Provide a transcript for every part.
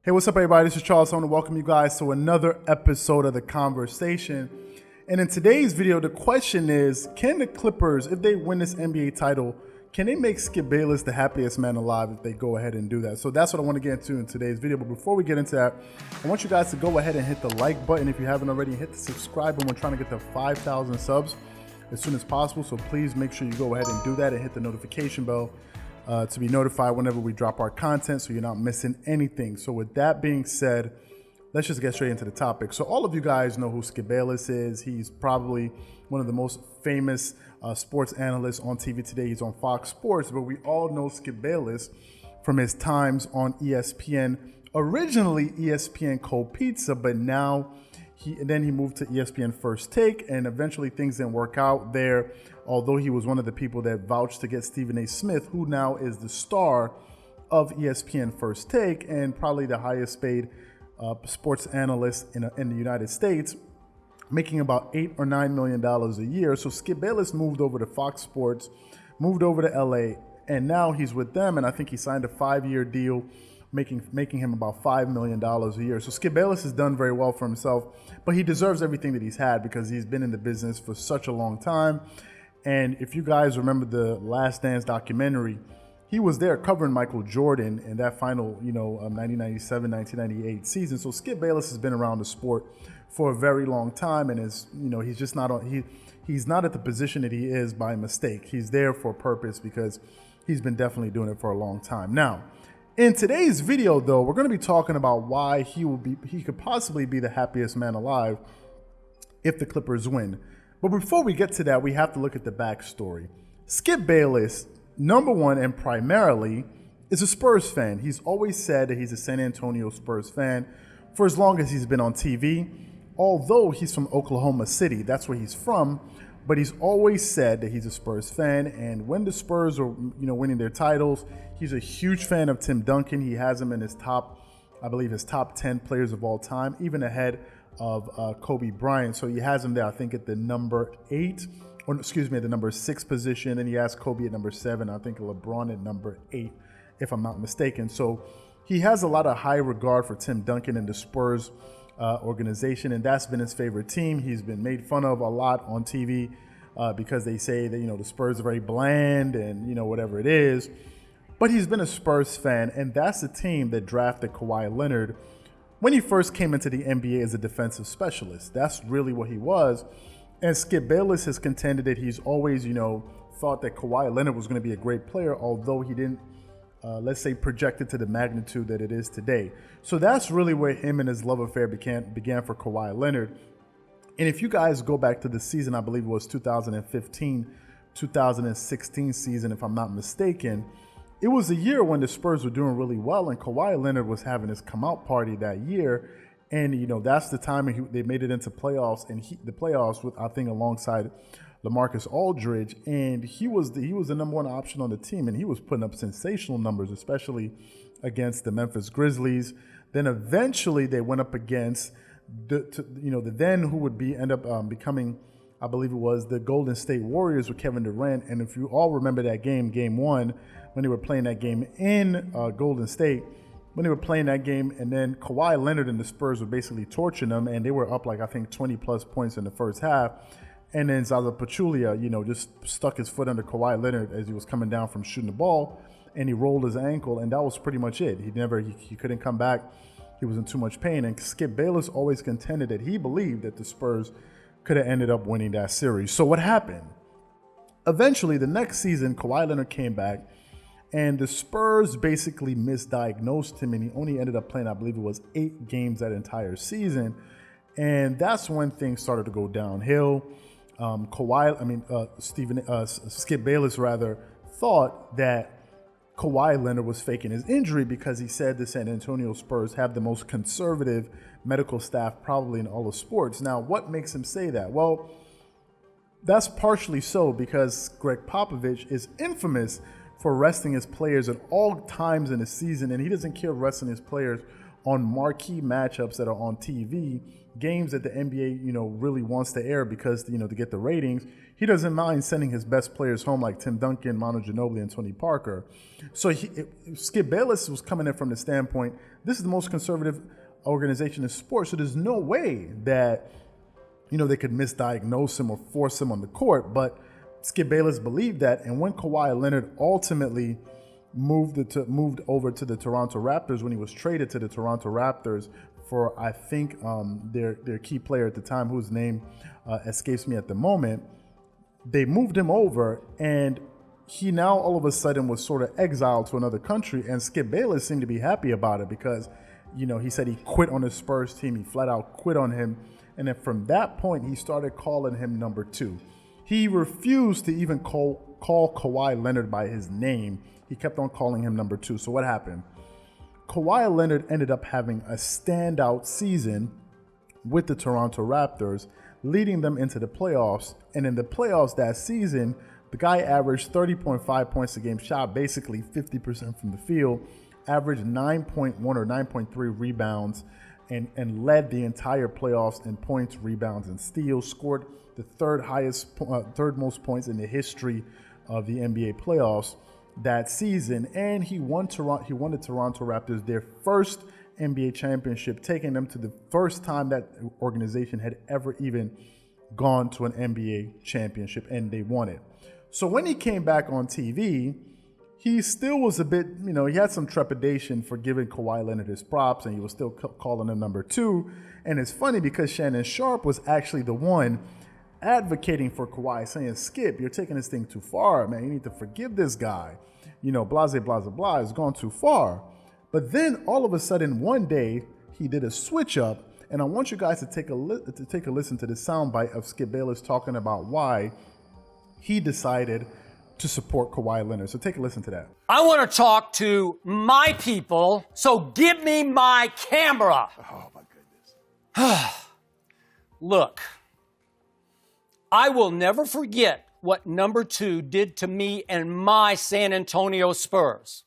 Hey, what's up, everybody? This is Charles. I want to welcome you guys to another episode of The Conversation. And in today's video, the question is, can the Clippers, if they win this NBA title, can they make Skip Bayless the happiest man alive if they go ahead and do that? So that's what I want to get into in today's video. But before we get into that, I want you guys to go ahead and hit the like button if you haven't already. Hit the subscribe button. We're trying to get to 5,000 subs as soon as possible. So please make sure you go ahead and do that and hit the notification bell to be notified whenever we drop our content so you're not missing anything. So with that being said, let's just get straight into the topic. So all of you guys know who Skip Bayless is. He's probably one of the most famous sports analysts on TV today. He's on Fox Sports, but we all know Skip Bayless from his times on ESPN. Originally ESPN Cold Pizza, but now he moved to ESPN First Take, and eventually things didn't work out there. Although he was one of the people that vouched to get Stephen A. Smith, who now is the star of ESPN First Take and probably the highest paid sports analyst in the United States, making about $8 or $9 million a year. So Skip Bayless moved over to Fox Sports, moved over to LA, and now he's with them. And I think he signed a 5-year deal, making him about $5 million a year. So Skip Bayless has done very well for himself, but he deserves everything that he's had because he's been in the business for such a long time. And if you guys remember the Last Dance documentary, he was there covering Michael Jordan in that final, 1997-1998 season. So Skip Bayless has been around the sport for a very long time, and he's just not he's not at the position that he is by mistake. He's there for a purpose because he's been definitely doing it for a long time. Now, in today's video, though, we're going to be talking about why he could possibly be the happiest man alive if the Clippers win. But before we get to that, we have to look at the backstory. Skip Bayless, number one and primarily, is a Spurs fan. He's always said that he's a San Antonio Spurs fan for as long as he's been on TV. Although he's from Oklahoma City, that's where he's from, but he's always said that he's a Spurs fan. And when the Spurs are, winning their titles, he's a huge fan of Tim Duncan. He has him in his top 10 players of all time, even ahead of Kobe Bryant. So he has him there, I think, at the number 6 position, and he has Kobe at number 7. I think LeBron at number 8, if I'm not mistaken. So he has a lot of high regard for Tim Duncan and the Spurs organization, and that's been his favorite team. He's been made fun of a lot on TV because they say that the Spurs are very bland and whatever it is. But he's been a Spurs fan, and that's the team that drafted Kawhi Leonard when he first came into the NBA as a defensive specialist. That's really what he was. And Skip Bayless has contended that he's always, thought that Kawhi Leonard was going to be a great player, although he didn't, let's say, project it to the magnitude that it is today. So that's really where him and his love affair began for Kawhi Leonard. And if you guys go back to the season, I believe it was 2015-2016 season, if I'm not mistaken, it was a year when the Spurs were doing really well, and Kawhi Leonard was having his come-out party that year. And, that's the time they made it into playoffs, and the playoffs with, I think, alongside LaMarcus Aldridge. And he was the number one option on the team, and he was putting up sensational numbers, especially against the Memphis Grizzlies. Then eventually they went up against the then who would end up becoming, I believe it was the Golden State Warriors with Kevin Durant. And if you all remember that game 1, when they were playing that game in Golden State, when they were playing that game, and then Kawhi Leonard and the Spurs were basically torching them, and they were up like, I think, 20-plus points in the first half. And then Zaza Pachulia, just stuck his foot under Kawhi Leonard as he was coming down from shooting the ball, and he rolled his ankle, and that was pretty much it. He couldn't come back. He was in too much pain. And Skip Bayless always contended that he believed that the Spurs could have ended up winning that series. So what happened? Eventually, the next season, Kawhi Leonard came back, and the Spurs basically misdiagnosed him, and he only ended up playing, I believe it was 8 games that entire season. And that's when things started to go downhill. Skip Bayless thought that Kawhi Leonard was faking his injury because he said the San Antonio Spurs have the most conservative medical staff probably in all of sports. Now, what makes him say that? Well, that's partially so because Greg Popovich is infamous for resting his players at all times in the season, and he doesn't care resting his players on marquee matchups that are on TV games that the NBA, really wants to air because, to get the ratings, he doesn't mind sending his best players home like Tim Duncan, Manu Ginobili, and Tony Parker. So Skip Bayless was coming in from the standpoint, this is the most conservative organization in sports, so there's no way that, they could misdiagnose him or force him on the court. But Skip Bayless believed that, and when Kawhi Leonard ultimately moved over to the Toronto Raptors, when he was traded to the Toronto Raptors for, I think, their key player at the time, whose name escapes me at the moment, they moved him over, and he now all of a sudden was sort of exiled to another country, and Skip Bayless seemed to be happy about it because, he said he quit on his Spurs team. He flat out quit on him. And then from that point, he started calling him number 2. He refused to even call Kawhi Leonard by his name. He kept on calling him number 2. So what happened? Kawhi Leonard ended up having a standout season with the Toronto Raptors, leading them into the playoffs. And in the playoffs that season, the guy averaged 30.5 points a game, shot basically 50% from the field, averaged 9.1 or 9.3 rebounds, and led the entire playoffs in points, rebounds, and steals, scored the third most points in the history of the NBA playoffs that season. And he won the Toronto Raptors their first NBA championship, taking them to the first time that organization had ever even gone to an NBA championship, and they won it. So when he came back on TV, he still was a bit, he had some trepidation for giving Kawhi Leonard his props, and he was still calling him number 2. And it's funny because Shannon Sharpe was actually the one advocating for Kawhi, saying, Skip, you're taking this thing too far, man. You need to forgive this guy. Blase, blase, blah, it's gone too far. But then all of a sudden, one day, he did a switch up, and I want you guys to take a listen to the soundbite of Skip Bayless talking about why he decided to support Kawhi Leonard. So take a listen to that. I want to talk to my people, so give me my camera. Oh, my goodness. Look, I will never forget what number 2 did to me and my San Antonio Spurs.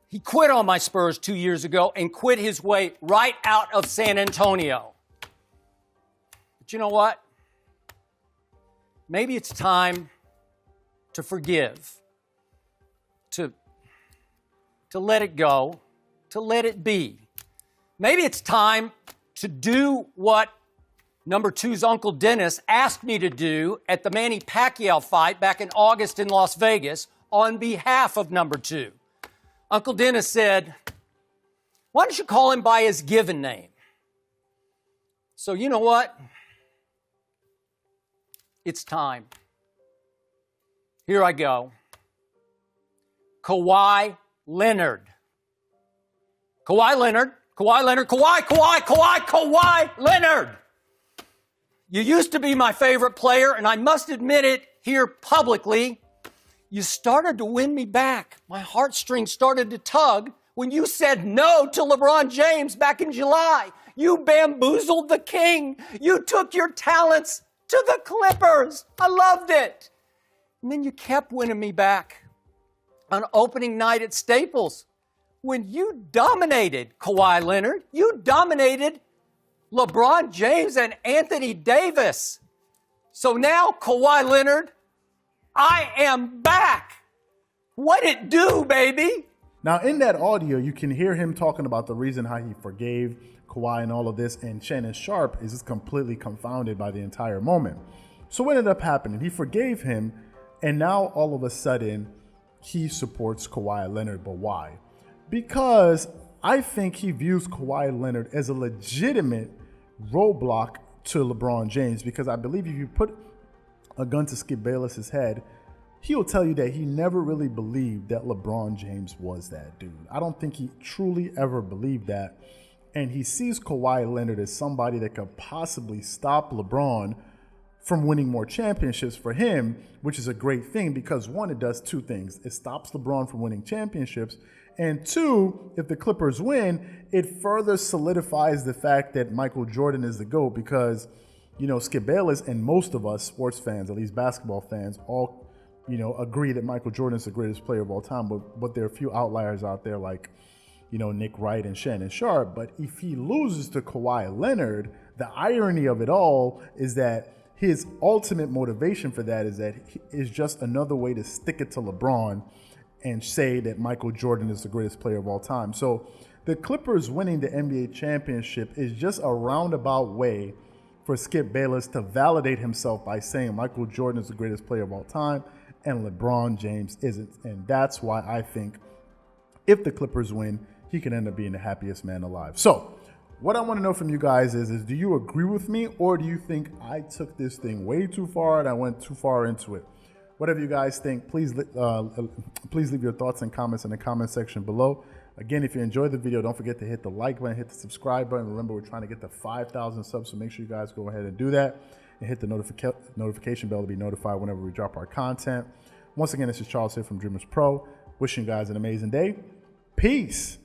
He quit on my Spurs 2 years ago and quit his way right out of San Antonio. But you know what? Maybe it's time to forgive, to let it go, to let it be. Maybe it's time to do what number 2's Uncle Dennis asked me to do at the Manny Pacquiao fight back in August in Las Vegas on behalf of number 2. Uncle Dennis said, why don't you call him by his given name? So you know what? It's time. Here I go. Kawhi Leonard. Kawhi Leonard. Kawhi Leonard. Kawhi Leonard. You used to be my favorite player, and I must admit it here publicly. You started to win me back. My heartstrings started to tug when you said no to LeBron James back in July. You bamboozled the king. You took your talents to the Clippers. I loved it. And then you kept winning me back on opening night at Staples when you dominated Kawhi Leonard. You dominated LeBron James and Anthony Davis. So now, Kawhi Leonard, I am back. What it do, baby? Now, in that audio, you can hear him talking about the reason how he forgave Kawhi and all of this, and Shannon Sharpe is just completely confounded by the entire moment. So what ended up happening? He forgave him, and now all of a sudden, he supports Kawhi Leonard. But why? Because I think he views Kawhi Leonard as a legitimate roadblock to LeBron James, because I believe if you put a gun to Skip Bayless's head, he'll tell you that he never really believed that LeBron James was that dude. I don't think he truly ever believed that. And he sees Kawhi Leonard as somebody that could possibly stop LeBron from winning more championships for him, which is a great thing because, one, it does two things. It stops LeBron from winning championships. And two, if the Clippers win, it further solidifies the fact that Michael Jordan is the GOAT because, you know, Skip Bayless and most of us sports fans, at least basketball fans, all, you know, agree that Michael Jordan is the greatest player of all time. But there are a few outliers out there like, Nick Wright and Shannon Sharp. But if he loses to Kawhi Leonard, the irony of it all is that his ultimate motivation for that is just another way to stick it to LeBron and say that Michael Jordan is the greatest player of all time. So the Clippers winning the NBA championship is just a roundabout way for Skip Bayless to validate himself by saying Michael Jordan is the greatest player of all time and LeBron James isn't. And that's why I think if the Clippers win, he can end up being the happiest man alive. So what I want to know from you guys is do you agree with me, or do you think I took this thing way too far and I went too far into it? Whatever you guys think, please leave your thoughts and comments in the comment section below. Again, if you enjoyed the video, don't forget to hit the like button, hit the subscribe button. Remember, we're trying to get to 5,000 subs, so make sure you guys go ahead and do that. And hit the notification bell to be notified whenever we drop our content. Once again, this is Charles here from Dreamerspro. Wishing you guys an amazing day. Peace.